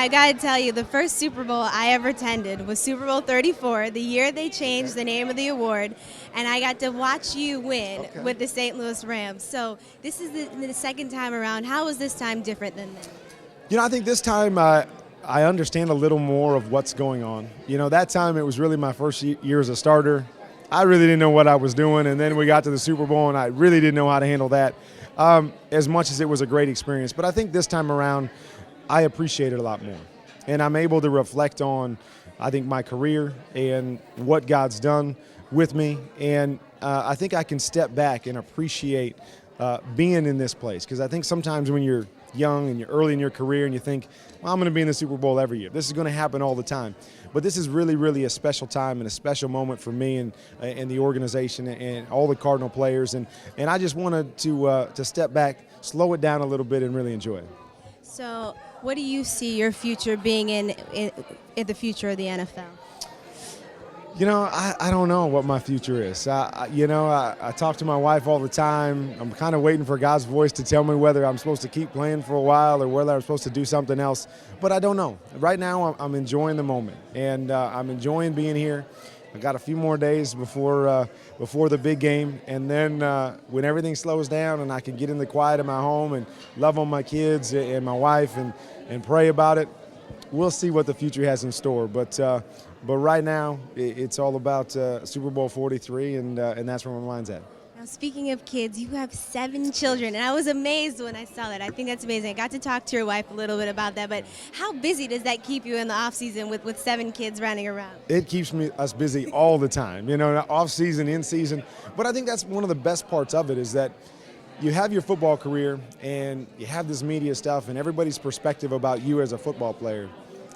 I gotta tell you, the first Super Bowl I ever attended was Super Bowl 34, the year they changed the name of the award, and I got to watch you win with the St. Louis Rams. So this is the second time around. How was this time different than that? I think this time I understand a little more of what's going on. That time it was really my first year as a starter. I really didn't know what I was doing, and then we got to the Super Bowl, and I really didn't know how to handle that, as much as it was a great experience. But I think this time around, I appreciate it a lot more. And I'm able to reflect on, I think, my career and what God's done with me. And I think I can step back and appreciate being in this place. Because I think sometimes when you're young and you're early in your career and you think, well, I'm going to be in the Super Bowl every year. This is going to happen all the time. But this is really, really a special time and a special moment for me and the organization and all the Cardinal players. And I just wanted to step back, slow it down a little bit, and really enjoy it. So what do you see your future being in the future of the NFL? I don't know what my future is. I talk to my wife all the time. I'm kind of waiting for God's voice to tell me whether I'm supposed to keep playing for a while or whether I'm supposed to do something else. But I don't know. Right now, I'm enjoying the moment, and I'm enjoying being here. I got a few more days before the big game, and then when everything slows down and I can get in the quiet of my home and love on my kids and my wife and pray about it, we'll see what the future has in store. But right now, it's all about Super Bowl 43, and that's where my mind's at. Now, speaking of kids, you have 7 children, and I was amazed when I saw that. I think that's amazing. I got to talk to your wife a little bit about that, but how busy does that keep you in the off season with 7 kids running around? It keeps us busy all the time, off season, in season. But I think that's one of the best parts of it is that you have your football career and you have this media stuff and everybody's perspective about you as a football player.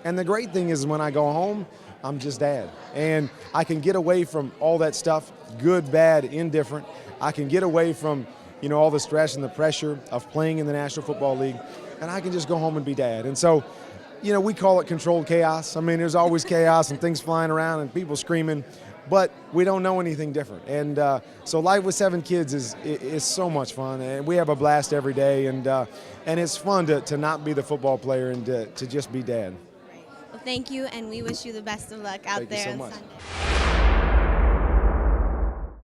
And the great thing is when I go home, I'm just dad. And I can get away from all that stuff, good, bad, indifferent. I can get away from, all the stress and the pressure of playing in the National Football League, and I can just go home and be dad. And so, we call it controlled chaos. I mean, there's always chaos and things flying around and people screaming, but we don't know anything different. And so life with 7 kids is so much fun, and we have a blast every day, and it's fun to not be the football player and to just be dad. Well, thank you, and we wish you the best of luck out there on Sunday.